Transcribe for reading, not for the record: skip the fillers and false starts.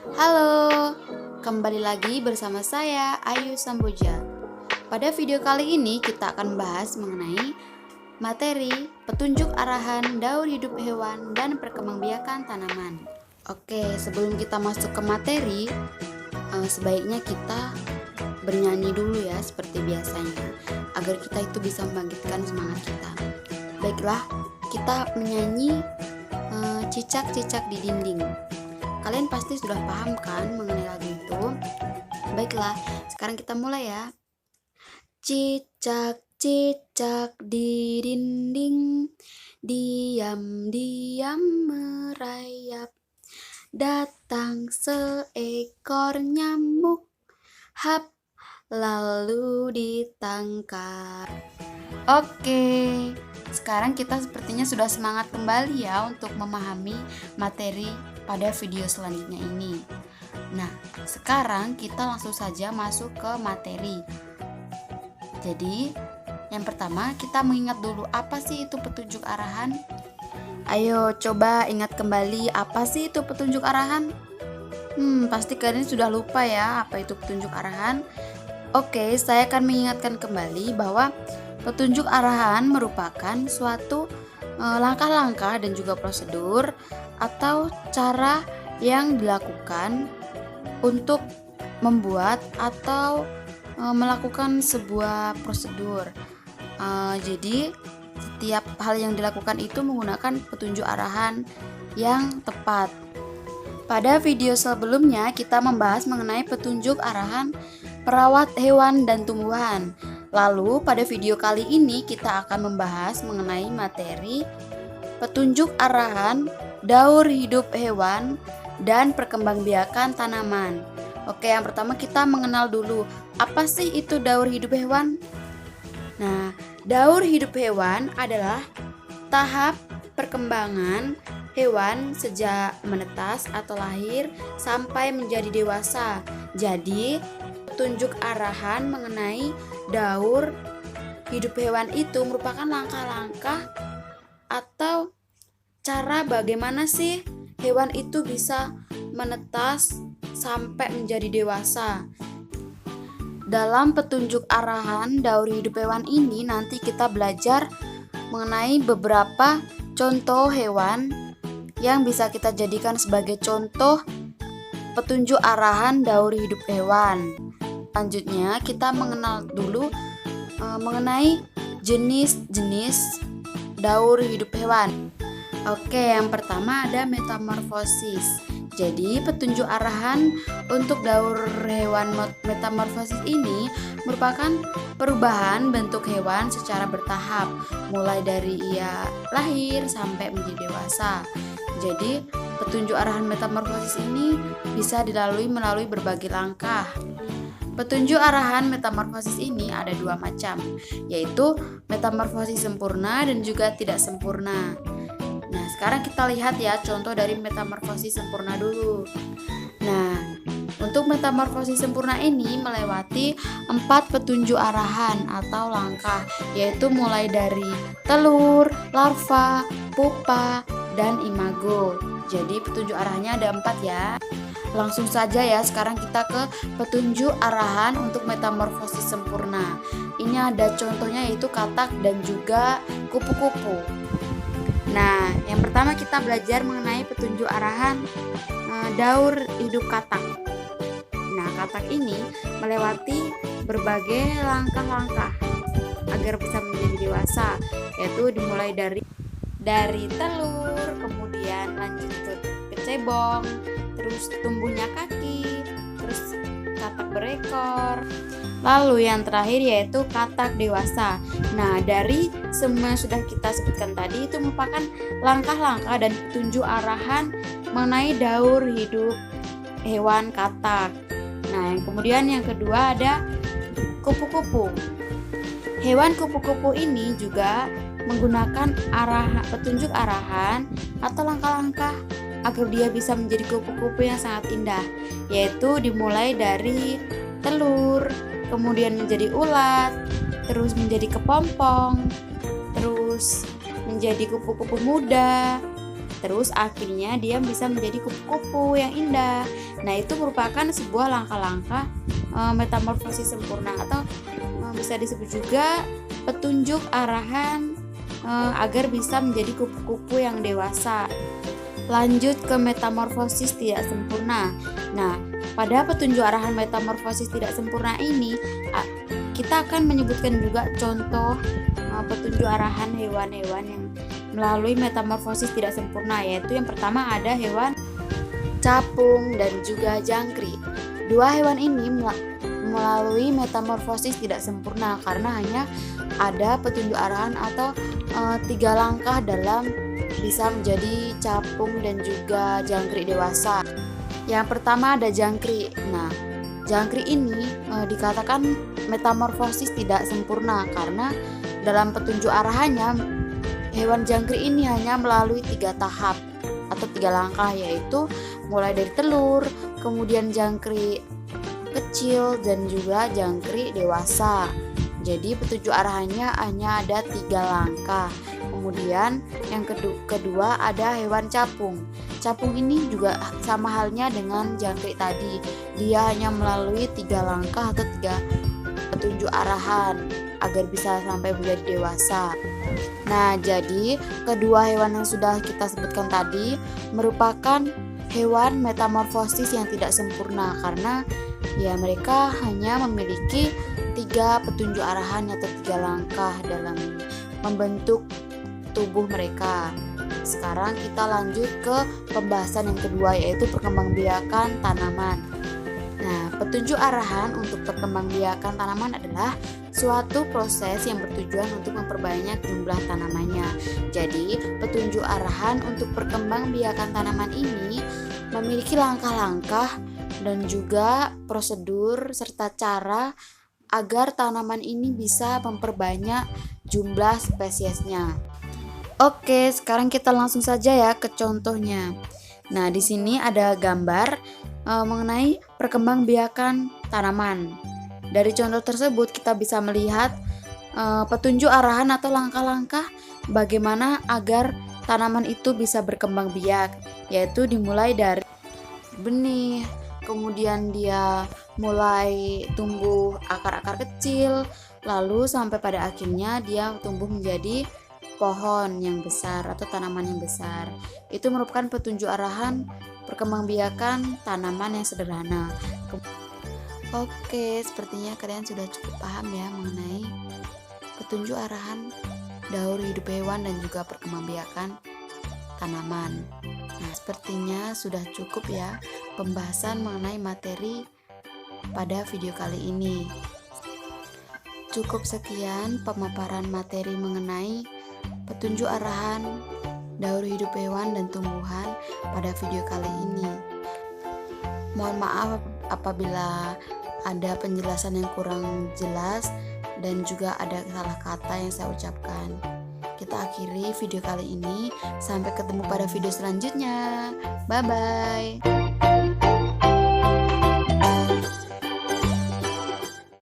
Halo, kembali lagi bersama saya Ayu Samboja. Pada video kali ini kita akan membahas mengenai materi petunjuk arahan daur hidup hewan dan perkembangbiakan tanaman. Oke, sebelum kita masuk ke materi, sebaiknya kita bernyanyi dulu ya seperti biasanya, agar kita itu bisa membangkitkan semangat kita. Baiklah, kita menyanyi cicak-cicak di dinding. Kalian pasti sudah paham kan mengenai lagu itu? Baiklah, sekarang kita mulai ya. Cicak-cicak di dinding, diam-diam merayap. Datang seekor nyamuk, hap, lalu ditangkap. Oke, sekarang kita sepertinya sudah semangat kembali ya untuk memahami materi pada video selanjutnya ini. Nah, sekarang kita langsung saja masuk ke materi. Jadi, yang pertama kita mengingat dulu apa sih itu petunjuk arahan. Ayo coba ingat kembali apa sih itu petunjuk arahan. Pasti kalian sudah lupa ya apa itu petunjuk arahan. Oke, saya akan mengingatkan kembali bahwa petunjuk arahan merupakan suatu langkah-langkah dan juga prosedur atau cara yang dilakukan untuk membuat atau melakukan sebuah prosedur. Jadi setiap hal yang dilakukan itu menggunakan petunjuk arahan yang tepat. Pada video sebelumnya kita membahas mengenai petunjuk arahan perawat hewan dan tumbuhan. Lalu pada video kali ini kita akan membahas mengenai materi petunjuk arahan daur hidup hewan dan perkembangbiakan tanaman. Oke, yang pertama kita mengenal dulu apa sih itu daur hidup hewan. Nah, daur hidup hewan adalah tahap perkembangan hewan sejak menetas atau lahir sampai menjadi dewasa. Jadi, petunjuk arahan mengenai daur hidup hewan itu merupakan langkah-langkah atau cara bagaimana sih hewan itu bisa menetas sampai menjadi dewasa. Dalam petunjuk arahan daur hidup hewan ini nanti kita belajar mengenai beberapa contoh hewan yang bisa kita jadikan sebagai contoh petunjuk arahan daur hidup hewan. Selanjutnya kita mengenal dulu mengenai jenis-jenis daur hidup hewan. Oke, yang pertama ada metamorfosis. Jadi petunjuk arahan untuk daur hewan metamorfosis ini merupakan perubahan bentuk hewan secara bertahap, mulai dari ia lahir sampai menjadi dewasa. Jadi petunjuk arahan metamorfosis ini bisa dilalui melalui berbagai langkah. Petunjuk arahan metamorfosis ini ada dua macam, yaitu metamorfosis sempurna dan juga tidak sempurna. Nah, sekarang kita lihat ya contoh dari metamorfosis sempurna dulu. Nah, untuk metamorfosis sempurna ini melewati 4 petunjuk arahan atau langkah, yaitu mulai dari telur, larva, pupa, dan imago. Jadi petunjuk arahannya ada 4 ya. Langsung saja ya, sekarang kita ke petunjuk arahan untuk metamorfosis sempurna. Ini ada contohnya yaitu katak dan juga kupu-kupu. Nah, yang pertama kita belajar mengenai petunjuk arahan daur hidup katak. Nah, katak ini melewati berbagai langkah-langkah agar bisa menjadi dewasa, yaitu dimulai dari telur, kemudian lanjut ke cebong, terus tumbuhnya kaki, terus katak berekor. Lalu yang terakhir yaitu katak dewasa. Nah, dari semua yang sudah kita sebutkan tadi itu merupakan langkah-langkah dan petunjuk arahan mengenai daur hidup hewan katak. Nah, yang kemudian yang kedua ada kupu-kupu. Hewan kupu-kupu ini juga menggunakan petunjuk arahan atau langkah-langkah agar dia bisa menjadi kupu-kupu yang sangat indah, yaitu dimulai dari telur, kemudian menjadi ulat, terus menjadi kepompong, terus menjadi kupu-kupu muda, Terus akhirnya dia bisa menjadi kupu-kupu yang indah. Nah, itu merupakan sebuah langkah-langkah metamorfosis sempurna, atau bisa disebut juga petunjuk arahan agar bisa menjadi kupu-kupu yang dewasa. Lanjut ke metamorfosis tidak sempurna. Nah, pada petunjuk arahan metamorfosis tidak sempurna ini, kita akan menyebutkan juga contoh petunjuk arahan hewan-hewan yang melalui metamorfosis tidak sempurna, yaitu yang pertama ada hewan capung dan juga jangkrik. Dua hewan ini melalui metamorfosis tidak sempurna karena hanya ada petunjuk arahan atau 3 langkah dalam bisa menjadi capung dan juga jangkrik dewasa. Yang pertama ada jangkrik. Nah, jangkrik ini dikatakan metamorfosis tidak sempurna karena dalam petunjuk arahannya hewan jangkrik ini hanya melalui 3 tahap atau 3 langkah, yaitu mulai dari telur, kemudian jangkrik kecil dan juga jangkrik dewasa. Jadi petunjuk arahannya hanya ada 3 langkah. Kemudian yang kedua ada hewan capung. Capung ini juga sama halnya dengan jangkrik tadi. Dia hanya melalui 3 langkah atau 3 petunjuk arahan agar bisa sampai menjadi dewasa. Nah, jadi kedua hewan yang sudah kita sebutkan tadi merupakan hewan metamorfosis yang tidak sempurna karena ya mereka hanya memiliki 3 petunjuk arahan atau 3 langkah dalam membentuk tubuh mereka. Sekarang kita lanjut ke pembahasan yang kedua, yaitu perkembangbiakan tanaman. Nah, petunjuk arahan untuk perkembangbiakan tanaman adalah suatu proses yang bertujuan untuk memperbanyak jumlah tanamannya. Jadi, petunjuk arahan untuk perkembangbiakan tanaman ini memiliki langkah-langkah dan juga prosedur serta cara agar tanaman ini bisa memperbanyak jumlah spesiesnya. Oke, sekarang kita langsung saja ya ke contohnya. Nah, di sini ada gambar mengenai perkembangbiakan tanaman. Dari contoh tersebut kita bisa melihat petunjuk arahan atau langkah-langkah bagaimana agar tanaman itu bisa berkembang biak, yaitu dimulai dari benih, kemudian dia mulai tumbuh akar-akar kecil, lalu sampai pada akhirnya dia tumbuh menjadi pohon yang besar atau tanaman yang besar. Itu merupakan petunjuk arahan perkembangbiakan tanaman yang sederhana. Oke, sepertinya kalian sudah cukup paham ya mengenai petunjuk arahan daur hidup hewan dan juga perkembangbiakan tanaman. Nah, sepertinya sudah cukup ya pembahasan mengenai materi pada video kali ini. Cukup sekian pemaparan materi mengenai petunjuk arahan daur hidup hewan dan tumbuhan pada video kali ini. Mohon maaf apabila ada penjelasan yang kurang jelas dan juga ada salah kata yang saya ucapkan. Kita akhiri video kali ini. Sampai ketemu pada video selanjutnya. Bye bye.